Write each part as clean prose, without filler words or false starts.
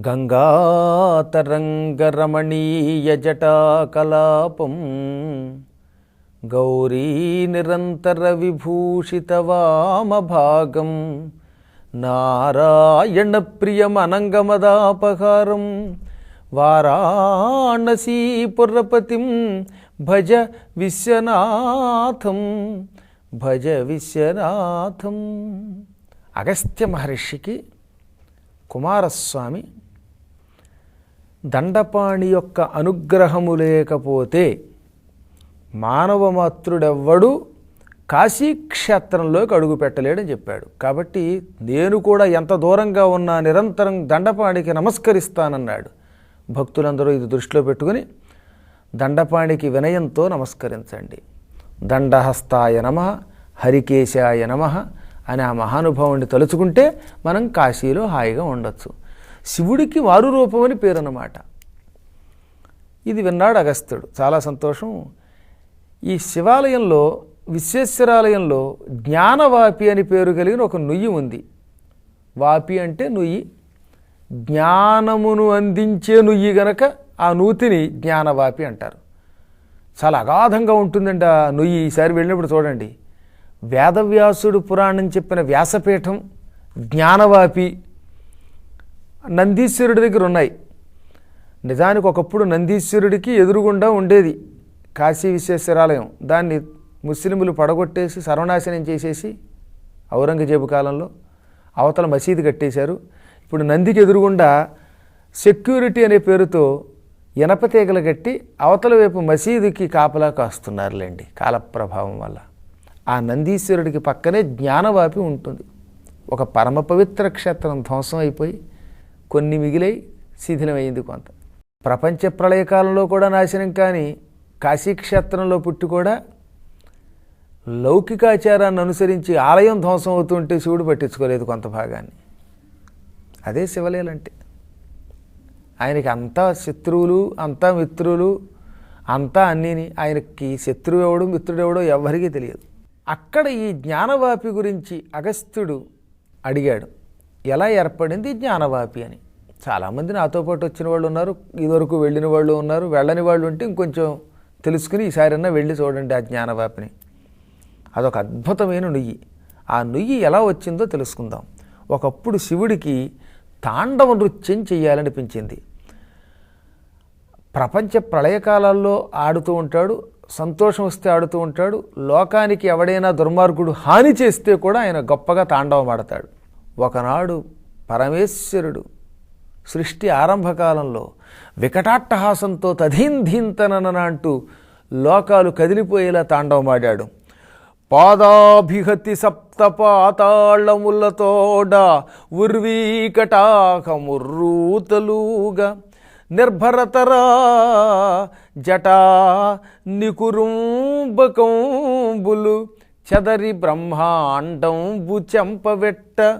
గంగాతరంగరమణీయజటాకలాపం గౌరీ నిరంతర విభూషితవామభాగం నారాయణ ప్రియమనంగమదాపహారం వారాణసీపురపతిం భజ విశ్వనాథం భజ విశ్వనాథం. అగస్త్య మహర్షికి కుమారస్వామి దండపాణి యొక్క అనుగ్రహము లేకపోతే మానవమాత్రుడెవ్వడు కాశీక్షేత్రంలోకి అడుగు పెట్టలేడని చెప్పాడు. కాబట్టి నేను కూడా ఎంత దూరంగా ఉన్నా నిరంతరం దండపాణికి నమస్కరిస్తానన్నాడు. భక్తులందరూ ఇది దృష్టిలో పెట్టుకుని దండపాణికి వినయంతో నమస్కరించండి. దండహస్తాయ నమః హరికేశాయ నమః అని ఆ మహానుభావుని తలుచుకుంటే మనం కాశీలో హాయిగా ఉండొచ్చు. శివుడికి వారు రూపమని పేరు అన్నమాట. ఇది విన్నాడు అగస్త్యుడు. చాలా సంతోషం. ఈ శివాలయంలో విశ్వేశ్వరాలయంలో జ్ఞానవాపి అని పేరు కలిగిన ఒక నుయ్యి ఉంది. వాపి అంటే నుయ్యి, జ్ఞానమును అందించే నుయ్యి గనక ఆ నూతిని జ్ఞానవాపి అంటారు. చాలా అగాధంగా ఉంటుందండి ఆ నుయ్యి. ఈసారి వెళ్ళినప్పుడు చూడండి. వేదవ్యాసుడు పురాణం చెప్పిన వ్యాసపీఠం, జ్ఞానవాపి నందీశ్వరుడి దగ్గర ఉన్నాయి. నిజానికి ఒకప్పుడు నందీశ్వరుడికి ఎదురుగుండా ఉండేది కాశీ విశ్వేశ్వరాలయం. దాన్ని ముస్లింలు పడగొట్టేసి సర్వనాశనం చేసేసి ఔరంగజేబు కాలంలో అవతల మసీదు కట్టేశారు. ఇప్పుడు నందికి ఎదురుగుండా సెక్యూరిటీ అనే పేరుతో ఇనపతీగలు కట్టి అవతల వైపు మసీదుకి కాపలా కాస్తున్నారులేండి కాలప్రభావం వల్ల. ఆ నందీశ్వరుడికి పక్కనే జ్ఞానవాపి ఉంటుంది. ఒక పరమ పవిత్ర క్షేత్రం ధ్వంసం అయిపోయి కొన్ని మిగిలై శిథిలమైంది కొంత. ప్రపంచ ప్రళయకాలంలో కూడా నాశనం కాని కాశీక్షేత్రంలో పుట్టి కూడా లౌకికాచారాన్ని అనుసరించి ఆలయం ధ్వంసం అవుతుంటే శివుడు పట్టించుకోలేదు కొంత భాగాన్ని. అదే శివలీలంటే. ఆయనకి అంతా శత్రువులు, అంతా మిత్రులు, అంతా అన్నీని. ఆయనకి శత్రువు ఎవడు మిత్రుడెవడో ఎవ్వరికీ తెలియదు. అక్కడ ఈ జ్ఞానవాపి గురించి అగస్త్యుడు అడిగాడు. ఎలా ఏర్పడింది జ్ఞానవాపి అని. చాలామంది నాతో పాటు వచ్చిన వాళ్ళు ఉన్నారు, ఇదివరకు వెళ్ళిన వాళ్ళు ఉన్నారు. వెళ్ళని వాళ్ళు ఉంటే ఇంకొంచెం తెలుసుకుని ఈసారైనా వెళ్ళి చూడండి ఆ జ్ఞానవాపిని. అదొక అద్భుతమైన నుయ్యి. ఆ నుయ్యి ఎలా వచ్చిందో తెలుసుకుందాం. ఒకప్పుడు శివుడికి తాండవ నృత్యం చెయ్యాలనిపించింది. ప్రపంచ ప్రళయకాలాల్లో ఆడుతూ ఉంటాడు, సంతోషం వస్తే ఆడుతూ ఉంటాడు. లోకానికి ఎవడైనా దుర్మార్గుడు హాని చేస్తే కూడా ఆయన గొప్పగా తాండవం ఆడతాడు. ఒకనాడు పరమేశ్వరుడు సృష్టి ఆరంభకాలంలో వికటాట్టహాసంతో తధీంధీంతనన అంటూ లోకాలు కదిలిపోయేలా తాండవమాడాడు. పాదాభిహతి సప్త పాతాళములతోడ ఉర్వీకటాకముర్రూతలుగా నిర్భరతరా జటా నికురుంబకంబులు చదరి బ్రహ్మాండంబు చెంపవెట్ట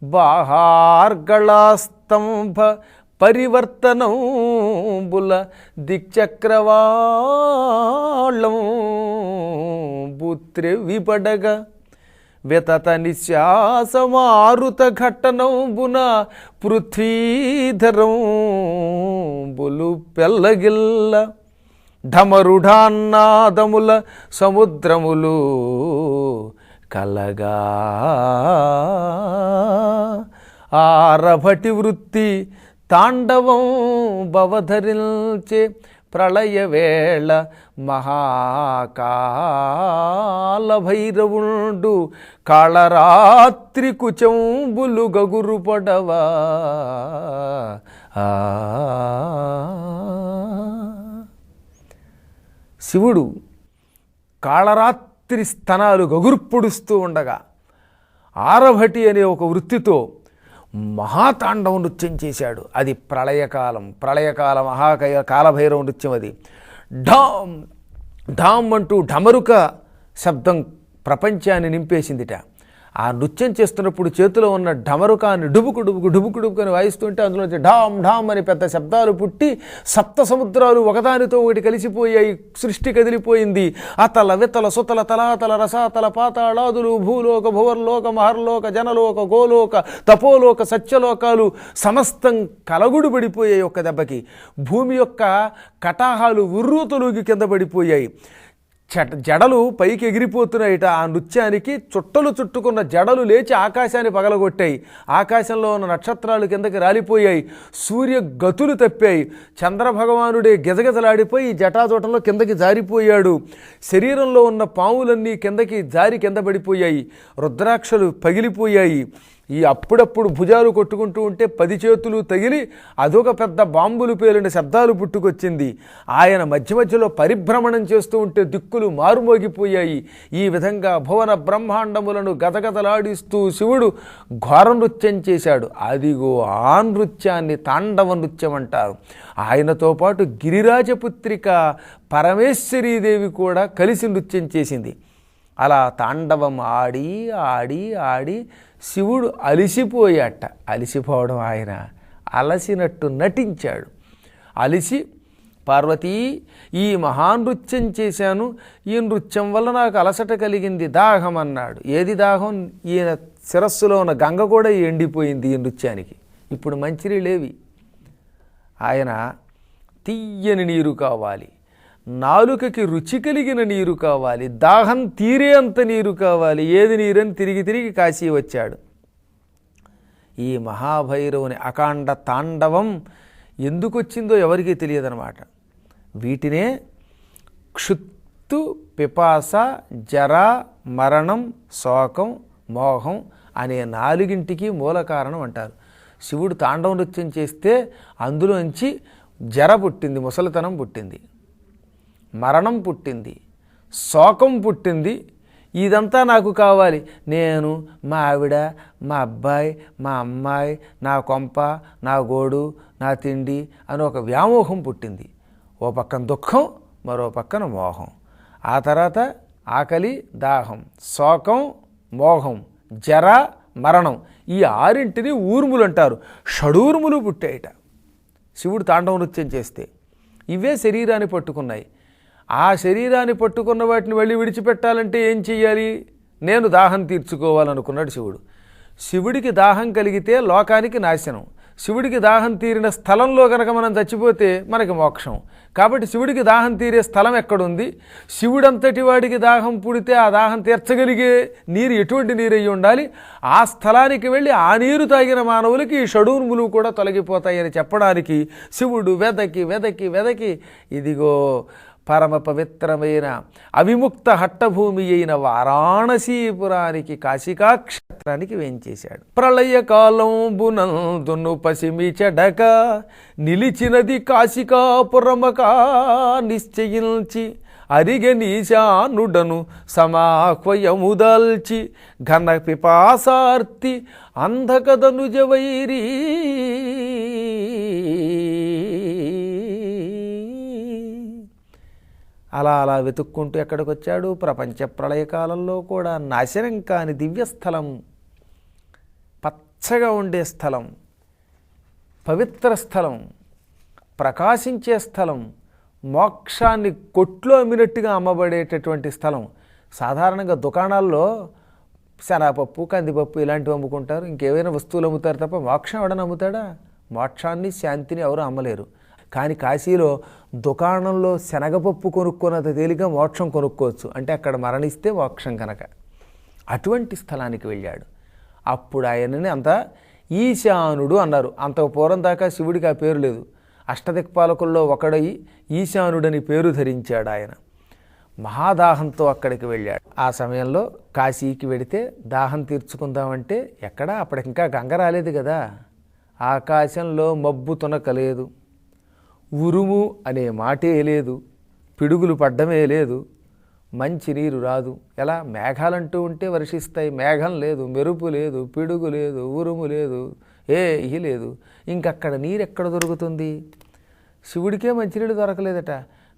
బాహార్గళాస్తంభ పరివర్తనంబుల దిక్చక్రవాళం బుత్రెవిపడగా వితత నిశ్వాసమారుత ఘట్టనంబున పృథ్వీధరంబులు పెల్లగిల్ల ఢమరుఢాన్నాదముల సముద్రములు కలగా ఆరభటి వృత్తి తాండవం భవధరిల్చే ప్రళయవేళ మహాకాల భైరవుండు కాళరాత్రి కుచంబులు గగురు పడవా. శివుడు కాళరాత్రి స్తనాలు గగుర్పుడుస్తూ ఉండగా ఆరభటి అనే ఒక వృత్తితో మహాతాండవ నృత్యం చేశాడు. అది ప్రళయకాల కాలభైరవ నృత్యం. అది ఢామ్ ఢామ్ అంటూ ఢమరుక శబ్దం ప్రపంచాన్ని నింపేసిందిట. ఆ నృత్యం చేస్తున్నప్పుడు చేతిలో ఉన్న ఢమరుకాన్ని డుబుకు డుబుకు డుబుకు డుబుకు అని వాయిస్తుంటే అందులోంచి ఢామ్ ఢామ్ అని పెద్ద శబ్దాలు పుట్టి సప్త సముద్రాలు ఒకదానితో ఒకటి కలిసిపోయాయి. సృష్టి కదిలిపోయింది. అతల వితల సుతల తలాతల రసాతల పాతాళాదులు భూలోక భువర్లోక మహర్లోక జనలోక గోలోక తపోలోక సత్యలోకాలు సమస్తం కలగుడు పడిపోయాయి ఒక్క దెబ్బకి. భూమి యొక్క కటాహాలు ఉర్రూతలూగి కింద పడిపోయాయి. జడలు పైకి ఎగిరిపోతున్నాయిట. ఆ నృత్యానికి చుట్టలు చుట్టుకున్న జడలు లేచి ఆకాశాన్ని పగలగొట్టాయి. ఆకాశంలో ఉన్న నక్షత్రాలు కిందకి రాలిపోయాయి. సూర్య గతులు తప్పాయి. చంద్రభగవానుడే గిజగిజలాడిపోయి జటాజోటంలో కిందకి జారిపోయాడు. శరీరంలో ఉన్న పాములన్నీ కిందకి జారి కింద పడిపోయాయి. రుద్రాక్షలు పగిలిపోయాయి. ఈ అప్పుడప్పుడు భుజాలు కొట్టుకుంటూ ఉంటే 10 చేతులు తగిలి అదొక పెద్ద బాంబులు పేలిన శబ్దాలు పుట్టుకొచ్చింది. ఆయన మధ్య మధ్యలో పరిభ్రమణం చేస్తూ ఉంటే దిక్కులు మారుమోగిపోయాయి. ఈ విధంగా భువన బ్రహ్మాండములను గదగదలాడిస్తూ శివుడు ఘోర నృత్యం చేశాడు. అదిగో ఆ నృత్యాన్ని తాండవ నృత్యం అంటారు. ఆయనతో పాటు గిరిరాజపుత్రిక పరమేశ్వరీదేవి కూడా కలిసి నృత్యం చేసింది. అలా తాండవం ఆడి ఆడి ఆడి శివుడు అలిసిపోయాట. అలిసిపోవడం ఆయన అలసినట్టు నటించాడు. అలిసి పార్వతీ, ఈ మహానృత్యం చేశాను, ఈ నృత్యం వల్ల నాకు అలసట కలిగింది, దాహం అన్నాడు. ఏది దాహం? ఈయన శిరస్సులో ఉన్న గంగ కూడా ఎండిపోయింది ఈ నృత్యానికి. ఇప్పుడు మంచినీళ్ళేవి? ఆయన తీయని నీరు కావాలి, నాలుకకి రుచి కలిగిన నీరు కావాలి, దాహం తీరే అంత నీరు కావాలి. ఏది నీరని తిరిగి తిరిగి కాశీ వచ్చాడు. ఈ మహాభైరవుని అకాండ తాండవం ఎందుకు వచ్చిందో ఎవరికీ తెలియదన్నమాట. వీటినే క్షుత్తు, పిపాస, జర, మరణం, శోకం, మోహం అనే 4ంటికి మూల కారణం అంటారు. శివుడు తాండవ నృత్యం చేస్తే అందులోంచి జర పుట్టింది, ముసలితనం పుట్టింది, మరణం పుట్టింది, శోకం పుట్టింది. ఇదంతా నాకు కావాలి, నేను, మా ఆవిడ, మా అబ్బాయి, మా అమ్మాయి, నా కొంప, నా గోడు, నా తిండి అని ఒక వ్యామోహం పుట్టింది. ఓ పక్కన దుఃఖం, మరో పక్కన మోహం. ఆ తర్వాత ఆకలి, దాహం, శోకం, మోహం, జర, మరణం. ఈ 6ంటిని ఊర్ములు అంటారు. షడూర్ములు పుట్టాయిట శివుడు తాండవ నృత్యం చేస్తే. ఇవే శరీరాన్ని పట్టుకున్నాయి. ఆ శరీరాన్ని పట్టుకున్న వాటిని వెళ్ళి విడిచిపెట్టాలంటే ఏం చెయ్యాలి? నేను దాహం తీర్చుకోవాలనుకున్నాడు శివుడు. శివుడికి దాహం కలిగితే లోకానికి నాశనం. శివుడికి దాహం తీరిన స్థలంలో కనుక మనం చచ్చిపోతే మనకి మోక్షం. కాబట్టి శివుడికి దాహం తీరే స్థలం ఎక్కడుంది? శివుడంతటి వాడికి దాహం పుడితే ఆ దాహం తీర్చగలిగే నీరు ఎటువంటి నీరు అయ్యి ఉండాలి? ఆ స్థలానికి వెళ్ళి ఆ నీరు తాగిన మానవులకి ఈ షడూర్ములు కూడా తొలగిపోతాయని చెప్పడానికి శివుడు వెదకి వెదకి వెదకి ఇదిగో పరమ పవిత్రమైన అవిముక్త హట్టభూమి అయిన వారాణసీపురానికి, కాశికాక్షేత్రానికి వేంచేశాడు. ప్రళయకాలంబునందును పసిమి చెడక నిలిచినది కాశికాపురమకా నిశ్చయించి అరిగనీశానుడను సమాహ్వయముదాల్చి ఘన పిపాసార్తి అంధకదనుజ వైరీ అలా అలా వెతుక్కుంటూ ఎక్కడికి వచ్చాడు? ప్రపంచ ప్రళయకాలంలో కూడా నాశనం కాని దివ్యస్థలం, పచ్చగా ఉండే స్థలం, పవిత్ర స్థలం, ప్రకాశించే స్థలం, మోక్షాన్ని కొట్లో అమ్మినట్టుగా అమ్మబడేటటువంటి స్థలం. సాధారణంగా దుకాణాల్లో శనగపప్పు, కందిపప్పు ఇలాంటివి అమ్ముకుంటారు. ఇంకేవైనా వస్తువులు అమ్ముతారు తప్ప మోక్షం ఎవడని అమ్ముతాడా? మోక్షాన్ని, శాంతిని ఎవరు అమ్మలేరు. కానీ కాశీలో దుకాణంలో శనగపప్పు కొనుక్కున్నంత తేలిక మోక్షం కొనుక్కోవచ్చు. అంటే అక్కడ మరణిస్తే మోక్షం కనుక. అటువంటి స్థలానికి వెళ్ళాడు. అప్పుడు ఆయనని అంతా ఈశానుడు అన్నారు. అంతకు పూర్వం దాకా శివుడికి ఆ పేరు లేదు. అష్టదిక్పాలకుల్లో ఒకడై ఈశానుడని పేరు ధరించాడు ఆయన. మహాదాహంతో అక్కడికి వెళ్ళాడు. ఆ సమయంలో కాశీకి వెడితే దాహం తీర్చుకుందామంటే ఎక్కడా అప్పటికింకా గంగ రాలేదు కదా. ఆకాశంలో మబ్బు తునకలేదు, ఉరుము అనే మాటే లేదు, పిడుగులు పడ్డమే లేదు, మంచి నీరు రాదు. ఎలా? మేఘాలంటూ ఉంటే వర్షిస్తాయి. మేఘం లేదు, మెరుపు లేదు, పిడుగు లేదు, ఉరుము లేదు, ఇహి లేదు. ఇంకక్కడ నీరు ఎక్కడ దొరుకుతుంది? శివుడికే మంచినీళ్ళు దొరకలేదట.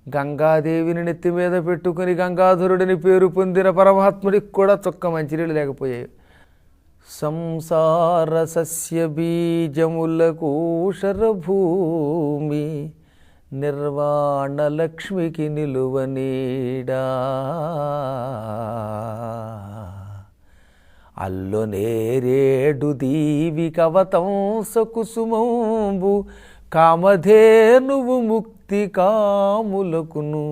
గంగాదేవిని నెత్తి మీద పెట్టుకుని గంగాధరుడిని పేరు పొందిన పరమాత్ముడికి కూడా చుక్క మంచినీళ్ళు లేకపోయాయి. సంసార సస్య బీజములకూషర భూమి నిర్వాణ లక్ష్మికి నిలువనీడా అల్లు నేరేడు దీవి కవతంస కుసుమంబు కామధేనువు ముక్తి కాములకును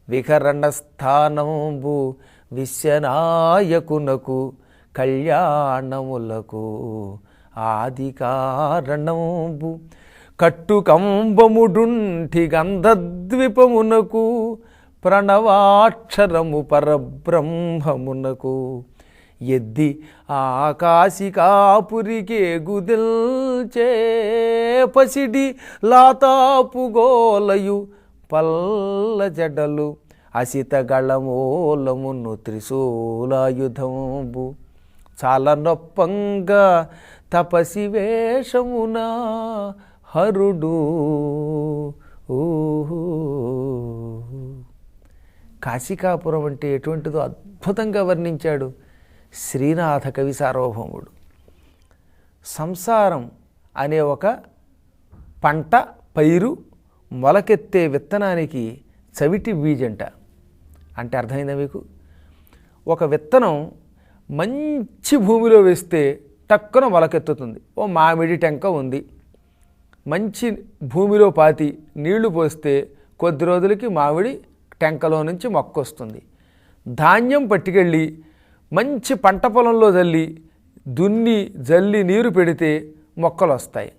వికరణ స్థానంబు విశ్వనాయకునకు కళ్యాణములకు ఆది కారణంబు కట్టుకంబముడుంఠి గంధద్విపమునకు ప్రణవాక్షరము పరబ్రహ్మమునకు ఎద్ది ఆకాశికాపురికే గుదిల్చే పసిడి లాతాపు గోలయు పల్ల జడలు అసిత గళమూలమును త్రిశూలాయుధంబు చాలా నొప్పంగా తపసి వేషమున హరుడు. కాశికాపురం అంటే ఎటువంటిదో అద్భుతంగా వర్ణించాడు శ్రీనాథ కవి సార్వభౌముడు. సంసారం అనే ఒక పంట పైరు మొలకెత్తే విత్తనానికి చవిటి బీజంట. అంటే అర్థమైందా మీకు? ఒక విత్తనం మంచి భూమిలో వేస్తే టక్కున మొలకెత్తుతుంది. ఓ మామిడి టెంక ఉంది, మంచి భూమిలో పాతి నీళ్లు పోస్తే కొద్ది రోజులకి మామిడి టెంకలో నుంచి మొక్క వస్తుంది. ధాన్యం పట్టుకెళ్ళి మంచి పంట పొలంలో జల్లి దున్ని జల్లి నీరు పెడితే మొక్కలు వస్తాయి.